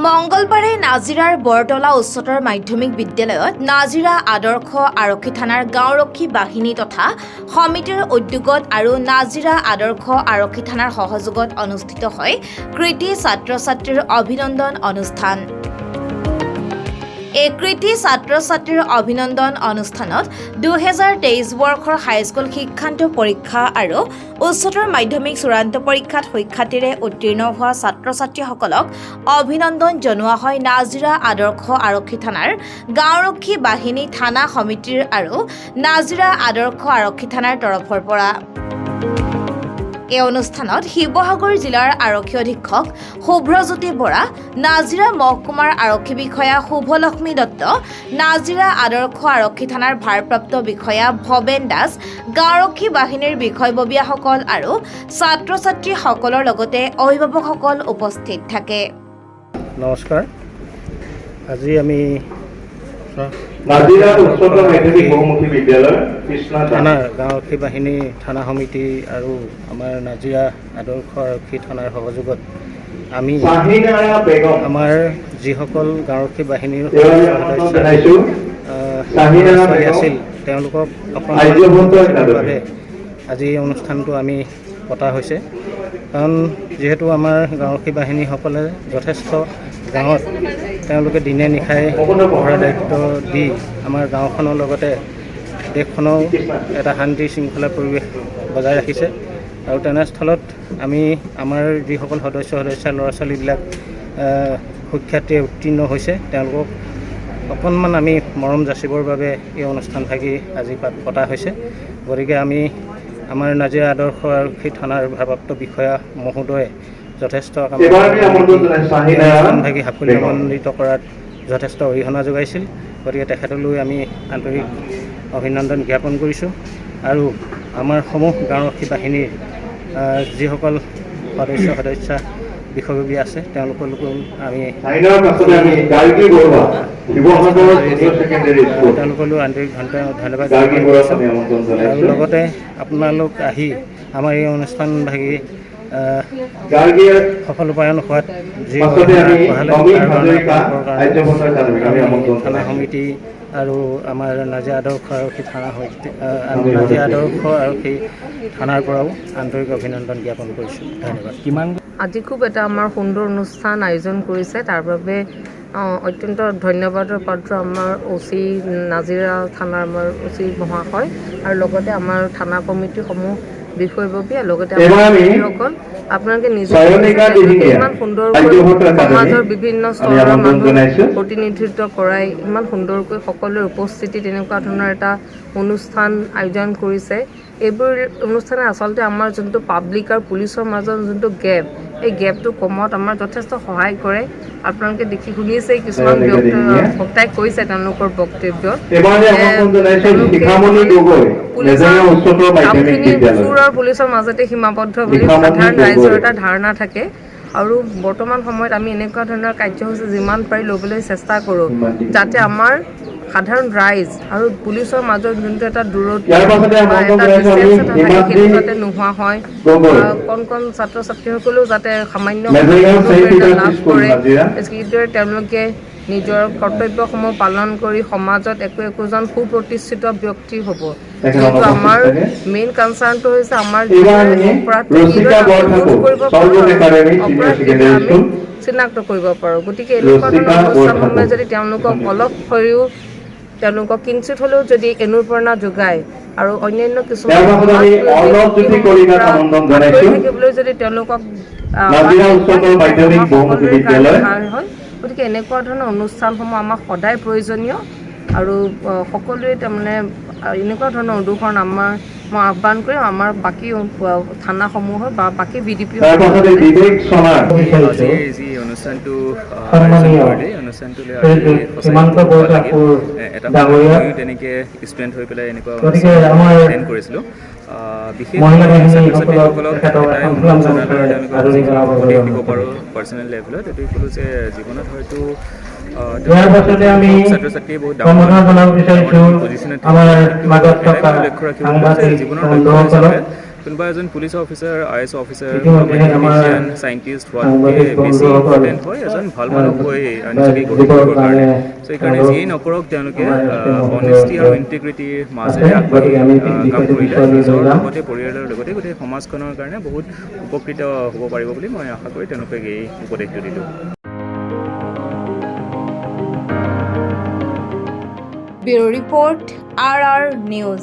মঙ্গলবাৰে নাজিৰাৰ বৰতলা উচ্চতৰ মাধ্যমিক বিদ্যালয়ত নাজিৰা আদৰ্শ আৰক্ষী থানাৰ গাঁওৰক্ষী বাহিনী তথা সমিতিৰ উদ্যোগত আৰু নাজিৰা আদৰ্শ আৰক্ষী থানাৰ সহযোগত অনুষ্ঠিত হয় কৃতি ছাত্ৰ-ছাত্ৰীৰ অভিনন্দন অনুষ্ঠান। এই কৃতি ছাত্ৰ-ছাত্ৰীৰ অভিনন্দন অনুষ্ঠানত 2023 বৰ্ষৰ হাইস্কুল শিক্ষান্ত পৰীক্ষা আৰু উচ্চতৰ মাধ্যমিক চূড়ান্ত পৰীক্ষাত সুখ্যাতিৰে উত্তীৰ্ণ হোৱা ছাত্ৰ-ছাত্ৰীসকলক অভিনন্দন জনোৱা হয় নাজিৰা আদৰ্শ আৰক্ষী থানাৰ গাঁওৰক্ষী বাহিনী থানা সমিতিৰ আৰু নাজিৰা আদৰ্শ আৰক্ষী থানাৰ তৰফৰ পৰা। এই অনুষ্ঠানত শিৱসাগৰ জিলাৰ আৰক্ষী অধীক্ষক শুভ্ৰজ্যোতি বৰা, নাজিৰা মহকুমাৰ আৰক্ষী বিষয়া শুভলক্ষ্মী দত্ত, নাজিৰা আদৰ্শ আৰক্ষী থানাৰ ভাৰপ্ৰাপ্ত বিষয়া ভৱেন দাস, গাঁওৰক্ষী বাহিনীৰ বিষয়ববীয়াসকল আৰু ছাত্ৰ-ছাত্ৰীসকলৰ লগতে অভিভাৱকসকল উপস্থিত থাকে। নমস্কাৰ। আজি আমি নাজিৰা উচ্চতৰ মাধ্যমিক বহুমুখী বিদ্যালয় থানা গাঁওৰক্ষী বাহিনী থানা সমিতি আৰু আমাৰ নাজিৰা আদৰ্শ আৰক্ষী থানাৰ সহযোগত আমি আমাৰ যিসকল গাঁওৰক্ষী বাহিনীৰ সদস্য আছিল তেওঁলোকক বাবে আজি এই অনুষ্ঠানটো আমি পতা হৈছে। কাৰণ যিহেতু আমাৰ গাঁওৰক্ষী বাহিনীসকলে যথেষ্ট গাঁৱত তেওঁলোকে দিনে নিশাই পহৰা দায়িত্ব দি আমাৰ গাঁওখনৰ লগতে দেশখনৰো এটা শান্তি শৃংখলা পৰিৱেশ বজাই ৰাখিছে। আৰু তেনেস্থলত আমি আমাৰ যিসকল সদস্য ল'ৰা ছোৱালীবিলাক সুখ্যাতিৰে উত্তীৰ্ণ হৈছে তেওঁলোকক অকণমান আমি মৰম যাচিবৰ বাবে এই অনুষ্ঠানভাগি আজি পতা হৈছে। গতিকে আমি আমাৰ নাজিৰা আদৰ্শ আৰক্ষী থানাৰ ভাৰপ্ৰাপ্ত বিষয়া মহোদয়ে যথেষ্ট অনুষ্ঠানভাগি সাফল্যমণ্ডিত কৰাত যথেষ্ট অৰিহণা যোগাইছিল। গতিকে তেখেতলৈ আমি আন্তৰিক অভিনন্দন জ্ঞাপন কৰিছোঁ। আৰু আমাৰ সমূহ গাঁওৰক্ষী বাহিনীৰ যিসকল সদস্য বিষয়ববী আছে তেওঁলোকলৈকো আমি তেওঁলোকলৈও আন্তৰিক ধন্যবাদ জ্ঞাপন কৰিছোঁ। আৰু লগতে আপোনালোক আহি আমাৰ এই অনুষ্ঠানভাগি সফল ৰূপায়ণ হোৱাত যি থানা সমিতি আৰু আমাৰ নাজিৰা আদৰ্শ আৰক্ষী থানা সমিতি নাজিৰা আদৰ্শ আৰক্ষী থানাৰ পৰাও আন্তৰিক অভিনন্দন জ্ঞাপন কৰিছোঁ। ধন্যবাদ। আজি খুব এটা আমাৰ সুন্দৰ অনুষ্ঠান আয়োজন কৰিছে, তাৰ বাবে অত্যন্ত ধন্যবাদৰ পাত্ৰ আমাৰ OC নাজিৰা থানাৰ আমাৰ OC মহাশয় আৰু লগতে আমাৰ থানা কমিটিসমূহ বিষয়ববী লগতে সকল আপোনালোকে নিজে ইমান সুন্দৰকৈ সমাজৰ বিভিন্ন স্তৰৰ মানুহ প্ৰতিনিধিত্ব কৰাই ইমান সুন্দৰকৈ সকলোৰে উপস্থিতি তেনেকুৱা ধৰণৰ এটা অনুষ্ঠান আয়োজন কৰিছে। এইবোৰ অনুষ্ঠানে আচলতে আমাৰ যোনটো পাব্লিক আৰু পুলিচৰ মাজত যোনটো গেপ, এই গেপটো কমোৱাত আমাৰ যথেষ্ট সহায় কৰে। আপোনালোকে দেখি শুনিছেই কিছুমান বক্তাই কৈছে তেওঁলোকৰ বক্তব্যত কামখিনি চোৰ আৰু পুলিচৰ মাজতে সীমাবদ্ধ বুলি সাধাৰণ ৰাইজৰ এটা ধাৰণা থাকে। আৰু বৰ্তমান সময়ত আমি এনেকুৱা ধৰণৰ কাৰ্যসূচী যিমান পাৰি ল'বলৈ চেষ্টা কৰোঁ যাতে আমাৰ সাধাৰণ ৰাইজ আৰু পুলিচৰ মাজত যোনটো এটা দূৰত্ব বা এটা ডিষ্টেঞ্চ এটা থাকে সেইটো যাতে নোহোৱা হয়। কণ ছাত্ৰ ছাত্ৰীসকলেও যাতে সামান্য লাভ কৰে, যিদৰে তেওঁলোকে নিজৰ কৰ্তব্যসমূহ পালন কৰি সমাজত একোজন সুপ্ৰতিষ্ঠিত ব্যক্তি হ'ব। কিন্তু আমাৰ মেইন কনচাৰ্ণটো হৈছে আমাৰ অপৰাধটো কৰিব পাৰোঁ, অপৰাধ আমি চিনাক্ত কৰিব পাৰোঁ। গতিকে এনেকুৱা ধৰণৰ অনুষ্ঠানসমূহে যদি তেওঁলোকক অলপ হৈও তেওঁলোকক কিঞ্চিত হ'লেও যদি অনুপ্ৰেৰণা যোগায় আৰু অন্যান্য কিছুমান থাকিবলৈ যদি তেওঁলোকক হয়, গতিকে এনেকুৱা ধৰণৰ অনুষ্ঠানসমূহ আমাক সদায় প্ৰয়োজনীয়। আৰু সকলোৱে তাৰমানে এনেকুৱা ধৰণৰ অনুসৰণ মই আহ্বান কৰিম আমাৰ বাকী থানাসমূহৰ বা বাকী BDP অনুষ্ঠানটো এটা তেনেকৈ স্টুডেণ্ট হৈ পেলাই এনেকুৱা এটেণ্ড কৰিছিলোঁ। বিশেষ ছাত্ৰ-ছাত্ৰীসকলক এটাই অনুৰোধ জনালোঁ আৰু তেওঁলোকক যিখিনি উপদেশ দিব পাৰোঁ পাৰ্চনেল লেভেলত, এইটোৱে ক'লোঁ যে জীৱনত হয়তো ছাত্ৰ-ছাত্ৰীয়ে বহুত ডাঙৰ পজিশ্যনত লক্ষ্য ৰাখিব যে জীৱনৰ লক্ষ্য হিচাপে কোনোবা এজন পুলিচ officer IAS officer mathematician scientist হোৱাতকৈ বেছি ইম্পৰ্টেণ্ট হয় এজন ভাল মানুহ হৈ নিজকে গঢ়ি তুলিবৰ কাৰণে চ' সেইকাৰণে যিয়েই নকৰক তেওঁলোকে অনেষ্টি আৰু ইণ্টিগ্ৰিটিৰ মাজেৰে আগবাঢ়ি কাম কৰিলে নিজৰ লগতে পৰিয়ালৰ লগতে গোটেই সমাজখনৰ কাৰণে বহুত উপকৃত হ'ব পাৰিব বুলি মই আশা কৰি তেওঁলোকক এই উপদেশটো দিলোঁ। Bureau report RR news.